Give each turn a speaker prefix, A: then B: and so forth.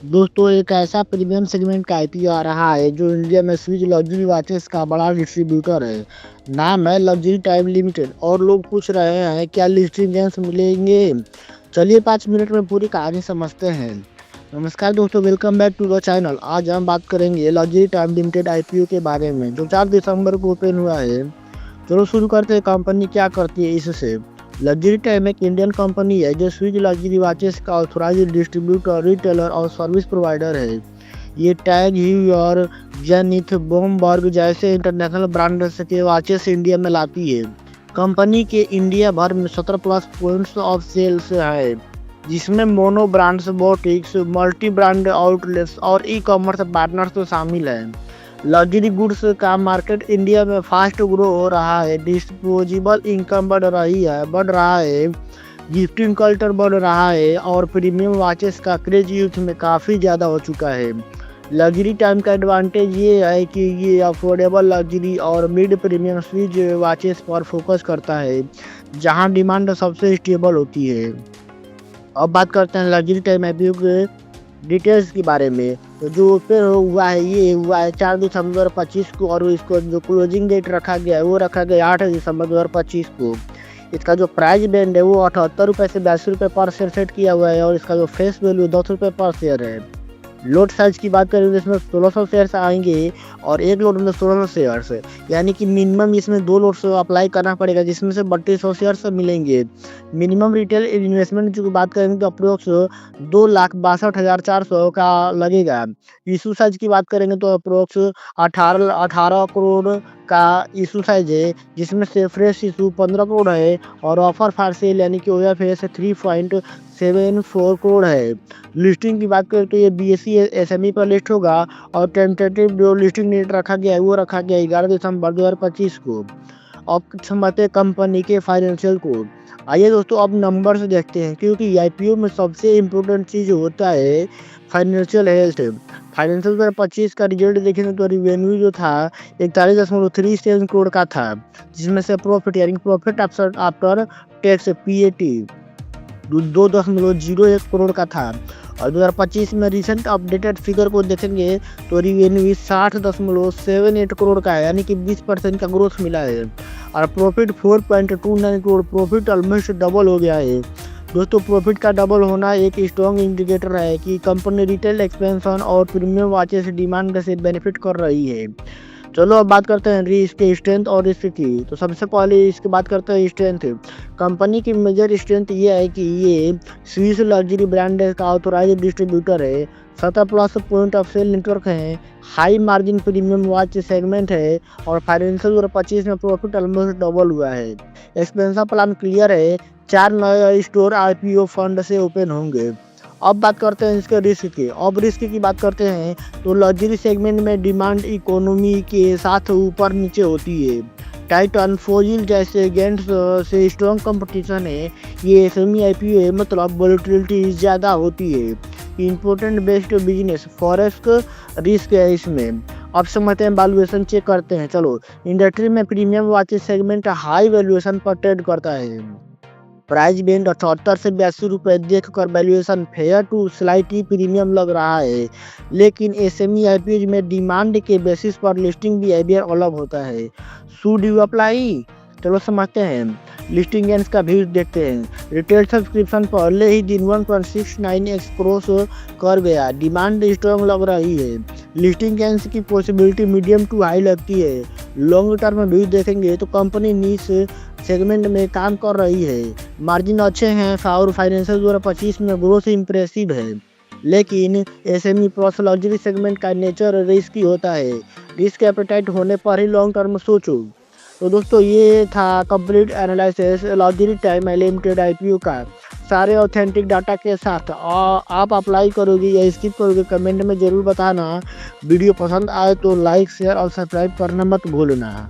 A: दोस्तों एक ऐसा प्रीमियम सेगमेंट का आईपीओ आ रहा है जो इंडिया में स्विच लग्जरी वॉचेस का बड़ा डिस्ट्रीब्यूटर है। नाम है लग्जरी टाइम लिमिटेड और लोग पूछ रहे हैं क्या लिस्टिंग गेंस मिलेंगे। चलिए 5 मिनट में पूरी कहानी समझते हैं। नमस्कार दोस्तों, welcome back to the channel. आज हम बात करेंगे लग्जरी टाइम लिमिटेड आईपीओ के बारे में जो 4 दिसंबर को ओपन हुआ है। चलो शुरू करते हैं कंपनी क्या करती है इससे। लग्जरी टाइम एक इंडियन कंपनी है जो स्विच लग्जरी वॉचेस का ऑथराइज्ड डिस्ट्रीब्यूटर, रिटेलर और सर्विस प्रोवाइडर है। ये टैग ह्यूई और जेनिथ, बोमबर्ग जैसे इंटरनेशनल ब्रांड्स के वॉचेस इंडिया में लाती है। कंपनी के इंडिया भर में 17 प्लस पॉइंट्स ऑफ सेल्स है, जिसमें mono brands, boutiques, multi brand outlets और ई कॉमर्स पार्टनर्स तो शामिल हैं। लग्जरी गुड्स का मार्केट इंडिया में फास्ट ग्रो हो रहा है। डिस्पोजेबल इनकम बढ़ रहा है, गिफ्टिंग कल्चर बढ़ रहा है और प्रीमियम वॉचेस का क्रेज यूथ में काफ़ी ज़्यादा हो चुका है। लग्जरी टाइम का एडवांटेज ये है कि ये अफोर्डेबल लग्जरी और मिड प्रीमियम स्विच वॉचेस पर फोकस करता है, जहां डिमांड सबसे स्टेबल होती है। अब बात करते हैं लग्जरी टाइम आईपीओ के डिटेल्स के बारे में। तो जो ओपन हुआ है ये हुआ है 4 दिसंबर 2025 को और इसको जो क्लोजिंग डेट रखा गया है वो रखा गया 8 दिसंबर 2025 को। इसका जो प्राइस बैंड है वो 78 रुपये से 82 रुपये पर शेयर सेट किया हुआ है और इसका जो फेस वैल्यू 10 रुपये पर शेयर है। लोड साइज की बात करें तो इसमें 1600 शेयर्स आएंगे और एक लोड में 1600 शेयर्स, यानी कि मिनिमम इसमें 2 लोड से अप्लाई करना पड़ेगा जिसमें से 3200 शेयर्स मिलेंगे। मिनिमम रिटेल इन्वेस्टमेंट की बात करेंगे तो अप्रोक्स 2,62,400 का लगेगा। इशू साइज की बात करेंगे तो अप्रोक्स 18 करोड़ का इशू साइज है, जिसमें से फ्रेश इशू 15 करोड़ है और ऑफर फॉर सेल यानी कि ओएफएस 3.74 करोड़ है। लिस्टिंग की बात करें तो ये बीएसई एसएमई पर लिस्ट होगा और टेंटेटिव जो लिस्टिंग डेट रखा गया है वो रखा गया 11 दिसंबर 2025 को। अब समझते हैं कंपनी के फाइनेंशियल को। आइए दोस्तों अब नंबर्स देखते हैं, क्योंकि आईपीओ में सबसे इम्पोर्टेंट चीज़ होता है फाइनेंशियल हेल्थ। फाइनेंशियल 2025 का रिजल्ट देखेंगे तो रिवेन्यू जो था 41.37 करोड़ का था, जिसमें से प्रॉफिट यानी profit after tax PAT 2.01 crore का था। और 2025 में रिसेंट अपडेटेड फिगर को देखेंगे तो रिवेन्यू 60.78 करोड़ का है, यानी कि 20% का ग्रोथ मिला है और profit 4.29 crore, profit almost double हो गया है। दोस्तों प्रॉफिट का डबल होना एक स्ट्रॉन्ग इंडिकेटर है कि कंपनी रिटेल एक्सपेंशन और प्रीमियम वॉचेस डिमांड से बेनिफिट कर रही है। चलो अब बात करते हैं इसके स्ट्रेंथ और रिस्क की। तो सबसे पहले इसकी बात करते हैं स्ट्रेंथ। कंपनी की मेजर स्ट्रेंथ ये है कि ये स्विस लग्जरी ब्रांड का ऑथोराइज्ड डिस्ट्रीब्यूटर है, 17 plus point of sale network है, high margin premium watch segment है और फाइनेंशियल 2025 में प्रॉफिट ऑलमोस्ट डबल हुआ है। एक्सपेंशन प्लान क्लियर है, 4 नए स्टोर आईपीओ फंड से ओपन होंगे। अब बात करते हैं इसके रिस्क की। अब रिस्क की बात करते हैं तो लग्जरी सेगमेंट में डिमांड इकोनॉमी के साथ ऊपर नीचे होती है। टाइटन, फोजिल जैसे गेंट्स से स्ट्रॉन्ग कंपटीशन है। ये एसएमई आईपीओ है, मतलब वोलेटिलिटी ज़्यादा होती है। Important based business forest risk है इसमें। अब समझते हैं वैल्यूएशन चेक करते हैं। चलो, इंडस्ट्री में premium watches segment high valuation पर ट्रेड करता है। प्राइस बैंड 78 से 82 रुपये देखकर valuation fair to slightly premium लग रहा है, लेकिन एसएमई आईपीओ में डिमांड के बेसिस पर लिस्टिंग बिहेवियर अलग होता है। Should you apply? चलो समझते हैं। लिस्टिंग गेंस का व्यू देखते हैं। रिटेल सब्सक्रिप्शन पहले ही दिन 1.69x क्रॉस कर गया, डिमांड स्ट्रॉन्ग लग रही है। लिस्टिंग गेंस की पॉसिबिलिटी मीडियम टू हाई लगती है। लॉन्ग टर्म व्यू देखेंगे तो कंपनी नीश सेगमेंट में काम कर रही है, मार्जिन अच्छे हैं और फाइनेंशियल 2025 में ग्रोथ इम्प्रेसिव है। लेकिन एसएमई प्लस लग्जरी सेगमेंट का नेचर रिस्की होता है, रिस्क एपेटाइट होने पर ही लॉन्ग टर्म सोचो। तो दोस्तों ये था complete analysis luxury time limited IPO का, सारे ऑथेंटिक डाटा के साथ। आप अप्लाई करोगे या स्किप करोगे कमेंट में ज़रूर बताना। वीडियो पसंद आए तो लाइक, शेयर और सब्सक्राइब करना मत भूलना।